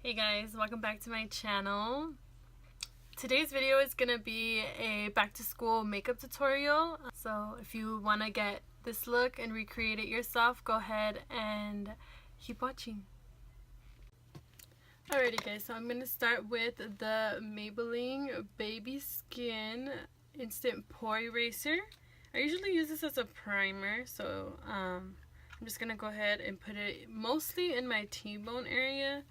Hey guys, welcome back to my channel. Today's video is gonna be a back to school makeup tutorial. So if you want to get this look and recreate it yourself, go ahead and keep watching. Alrighty guys, so I'm gonna start with the Maybelline BabySkin Instant Pore Eraser. I usually use this as a primer, so I'm just gonna go ahead and put it mostly in my T-bone area.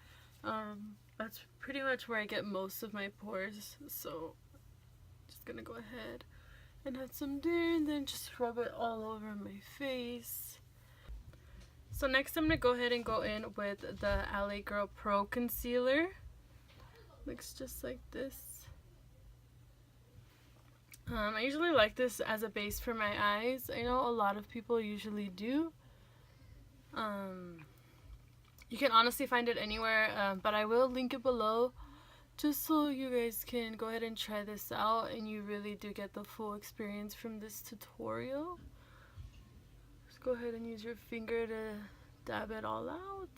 That's pretty much where I get most of my pores, so just gonna go ahead and add some there and then just rub it all over my face. So next I'm gonna go ahead and go in with the LA Girl Pro Concealer. Looks just like this. I usually like this as a base for my eyes. I know a lot of people usually do. You can honestly find it anywhere, but I will link it below just so you guys can go ahead and try this out and you really do get the full experience from this tutorial. Just go ahead and use your finger to dab it all out.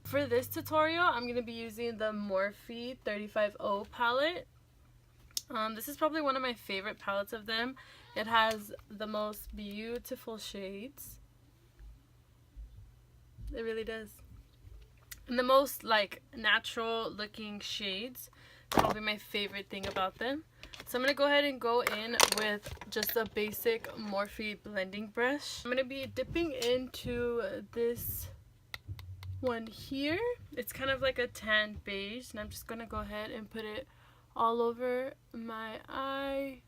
For this tutorial, I'm going to be using the Morphe 350 palette. This is probably one of my favorite palettes of them. It has the most beautiful shades. It really does. And the most like natural looking shades. Probably my favorite thing about them. So I'm going to go ahead and go in with just a basic Morphe blending brush. I'm going to be dipping into this one here. It's kind of like a tan beige, and I'm just going to go ahead and put it all over my eye.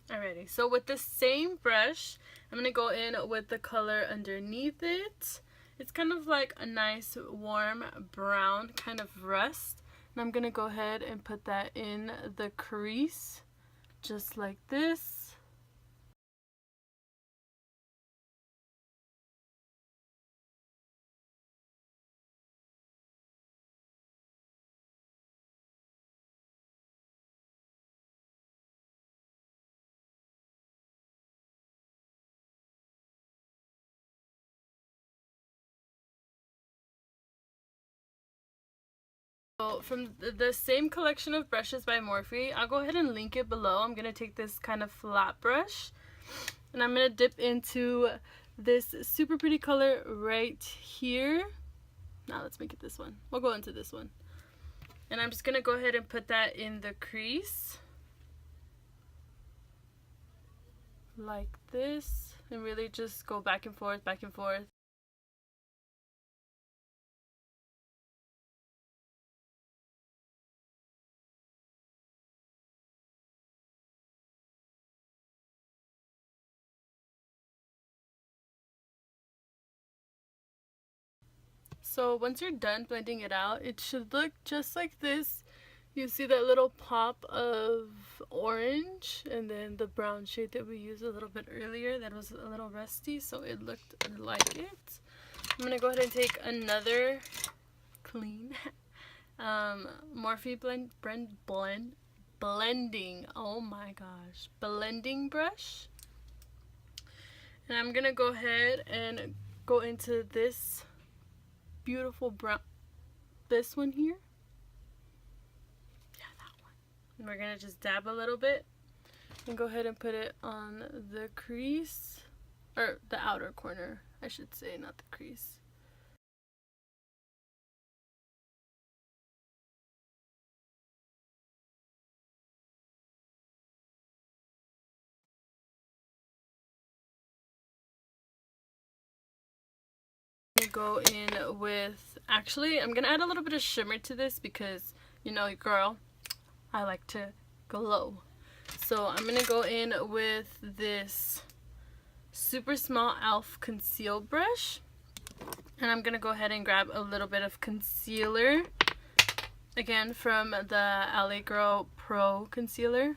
Alrighty, so with the same brush, I'm going to go in with the color underneath it. It's kind of like a nice warm brown kind of rust. And I'm going to go ahead and put that in the crease, just like this. So from the same collection of brushes by Morphe, I'll go ahead and link it below. I'm going to take this kind of flat brush and I'm going to dip into this super pretty color right here. Now let's make it this one. We'll go into this one. And I'm just going to go ahead and put that in the crease. Like this. And really just go back and forth, back and forth. So once you're done blending it out, it should look just like this. You see that little pop of orange and then the brown shade that we used a little bit earlier that was a little rusty, so it looked like it. I'm going to go ahead and take another clean Morphe blending, oh my gosh, blending brush. And I'm going to go ahead and go into this beautiful brown, this one here, yeah, that one, and we're gonna just dab a little bit and go ahead and put it on the crease, or the outer corner I should say, not the crease. Go in with, actually I'm gonna add a little bit of shimmer to this because, you know, girl, I like to glow. So I'm gonna go in with this super small E.L.F conceal brush, and I'm gonna go ahead and grab a little bit of concealer, again from the LA Girl Pro Concealer.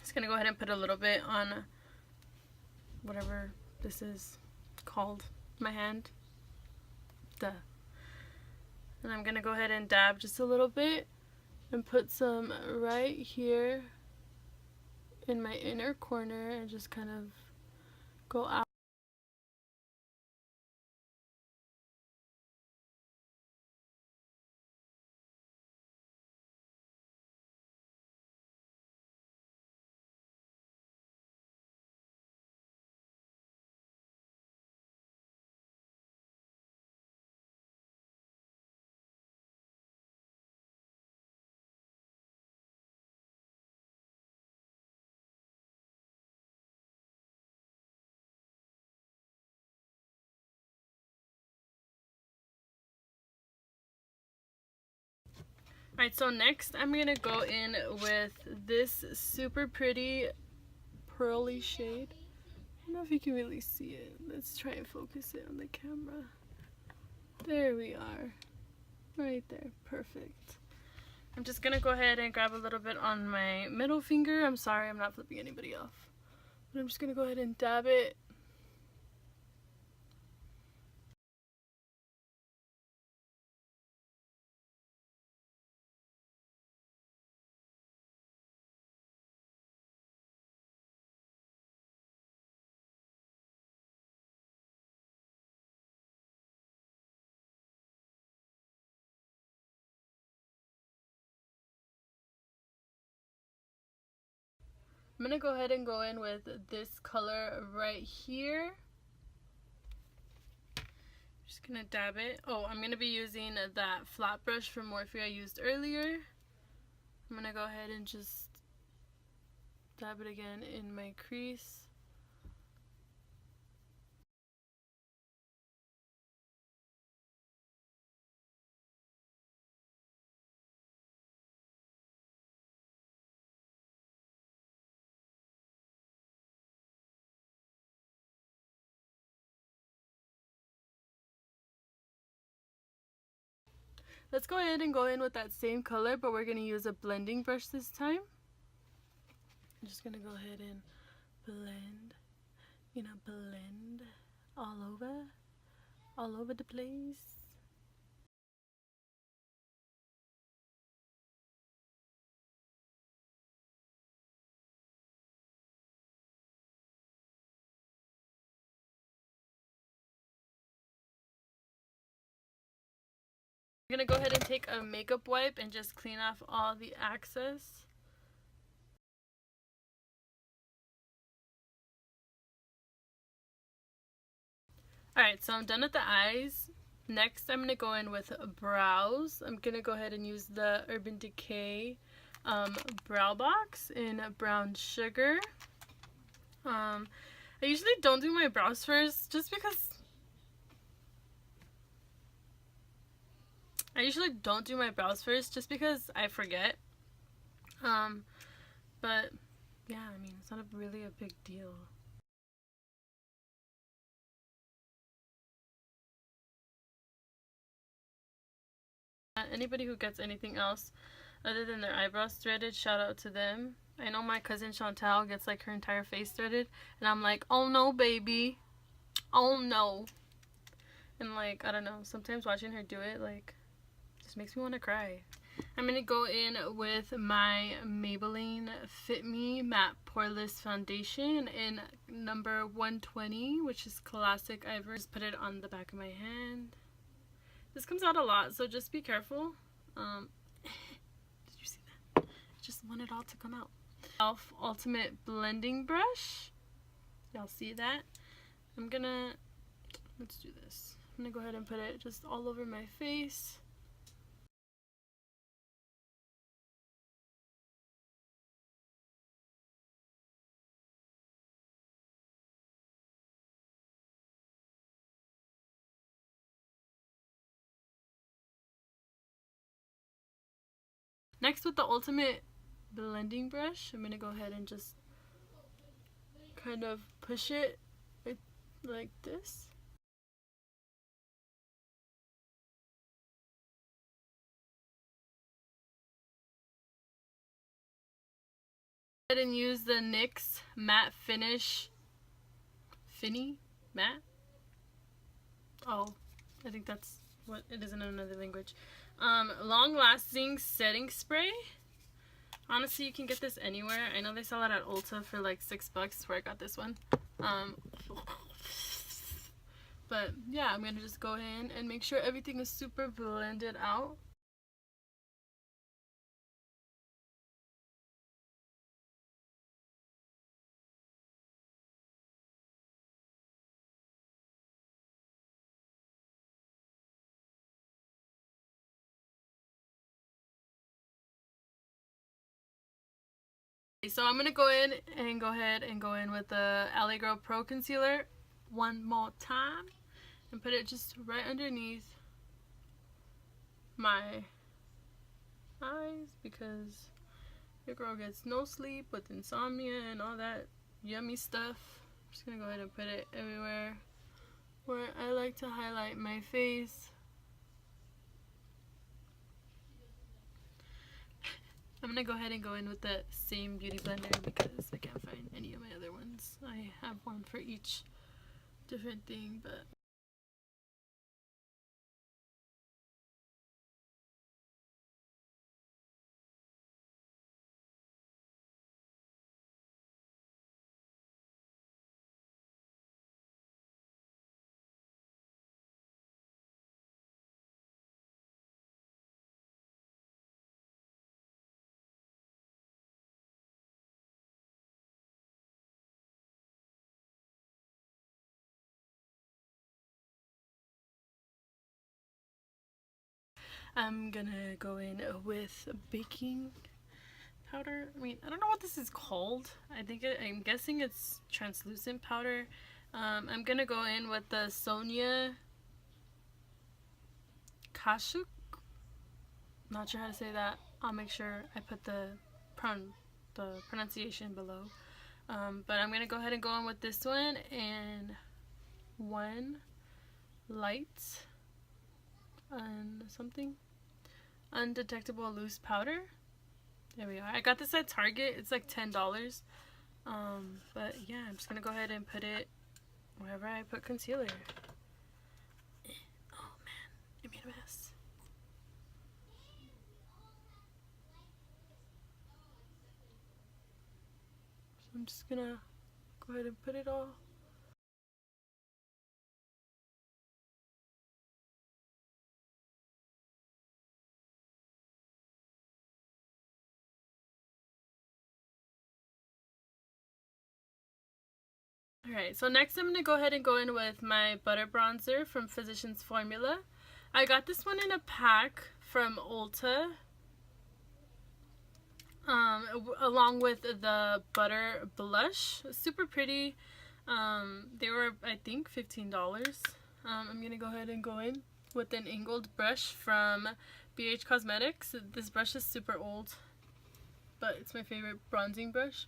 Just gonna go ahead and put a little bit on whatever this is called, my hand. stuff. And I'm going to go ahead and dab just a little bit and put some right here in my inner corner and just kind of go out. Alright, so next I'm going to go in with this super pretty pearly shade. I don't know if you can really see it. Let's try and focus it on the camera. There we are. Right there. Perfect. I'm just going to go ahead and grab a little bit on my middle finger. I'm sorry, I'm not flipping anybody off. But I'm just going to go ahead and dab it. I'm going to go ahead and go in with this color right here. Just going to dab it. Oh, I'm going to be using that flat brush from Morphe I used earlier. I'm going to go ahead and just dab it again in my crease. Let's go ahead and go in with that same color, but we're going to use a blending brush this time. I'm just going to go ahead and blend, blend all over the place. I'm going to go ahead and take a makeup wipe and just clean off all the excess. Alright, so I'm done with the eyes. Next, I'm going to go in with brows. I'm going to go ahead and use the Urban Decay brow box in brown sugar. I usually don't do my brows first just because I forget. But yeah, I mean, it's not really a big deal. Anybody who gets anything else other than their eyebrows threaded, shout out to them. I know my cousin Chantal gets like her entire face threaded, and I'm like, oh no, baby, oh no. And like, I don't know, sometimes watching her do it like just makes me want to cry. I'm gonna go in with my Maybelline FitMe Matte+Poreless foundation in number 120, which is classic ivory. Just put it on the back of my hand. This comes out a lot, so just be careful. Did you see that? I just want it all to come out. E.L.F. Ultimate Blending Brush. Y'all see that? Let's do this. I'm gonna go ahead and put it just all over my face. Next, with the Ultimate Blending Brush, I'm gonna go ahead and just kind of push it like this. Go ahead and use the NYX Matte Finish Matte. Oh, I think that's what, it is in another language. Long lasting setting spray. Honestly, you can get this anywhere. I know they sell it at Ulta for like $6 where I got this one. But yeah, I'm gonna just go in and make sure everything is super blended out. So I'm gonna go ahead and go in with the LA Girl Pro Concealer one more time and put it just right underneath my eyes, because your girl gets no sleep with insomnia and all that yummy stuff. I'm just gonna go ahead and put it everywhere where I like to highlight my face. I'm gonna go ahead and go in with the same beauty blender because I can't find any of my other ones. I have one for each different thing, but I'm gonna go in with baking powder. I mean, I don't know what this is called. I'm guessing it's translucent powder. I'm gonna go in with the Sonia Kashuk. Not sure how to say that. I'll make sure I put the pronunciation below. But I'm gonna go ahead and go in with this one and one light and something undetectable loose powder. There we are. I got this at Target. It's like $10. But yeah, I'm just gonna go ahead and put it wherever I put concealer. Oh man, it made a mess. So I'm just gonna go ahead and put it all. Alright, so next I'm going to go ahead and go in with my Butter Bronzer from Physicians Formula. I got this one in a pack from Ulta, along with the Butter Blush. Super pretty. They were, I think, $15. I'm going to go ahead and go in with an angled brush from BH Cosmetics. This brush is super old, but it's my favorite bronzing brush.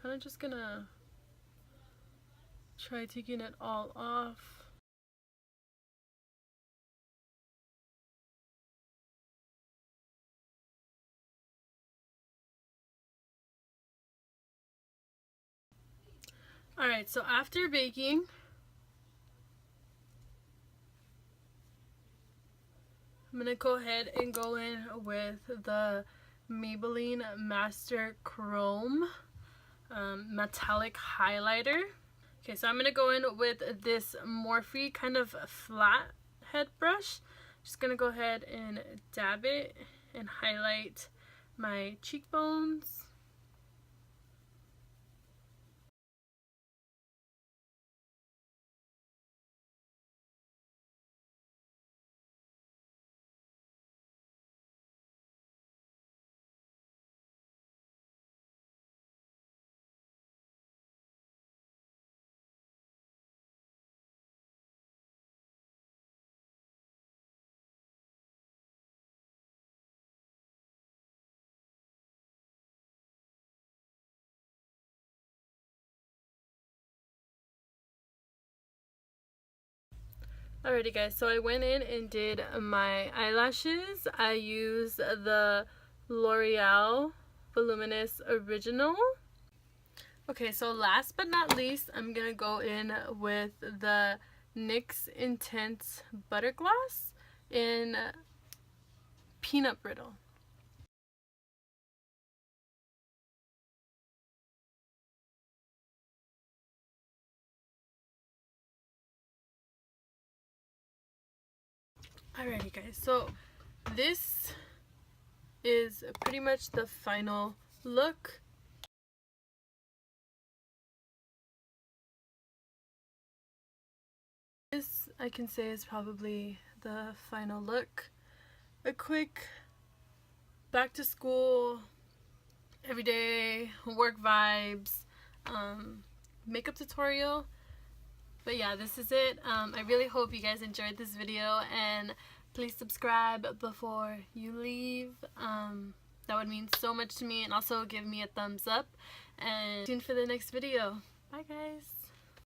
Kind of just gonna try taking it all off. Alright, so after baking, I'm gonna go ahead and go in with the Maybelline Master Chrome metallic highlighter. Okay, so I'm gonna go in with this Morphe kind of flat head brush. Just gonna go ahead and dab it and highlight my cheekbones. Alrighty guys, so I went in and did my eyelashes. I used the L'Oreal Voluminous Original. Okay, so last but not least, I'm gonna go in with the NYX Intense Butter Gloss in Peanut Brittle. Alrighty guys, so this is pretty much the final look. This I can say is probably the final look. A quick back to school, everyday work vibes, makeup tutorial. But yeah, this is it. I really hope you guys enjoyed this video, and please subscribe before you leave. That would mean so much to me, and also give me a thumbs up, and tune for the next video. Bye guys.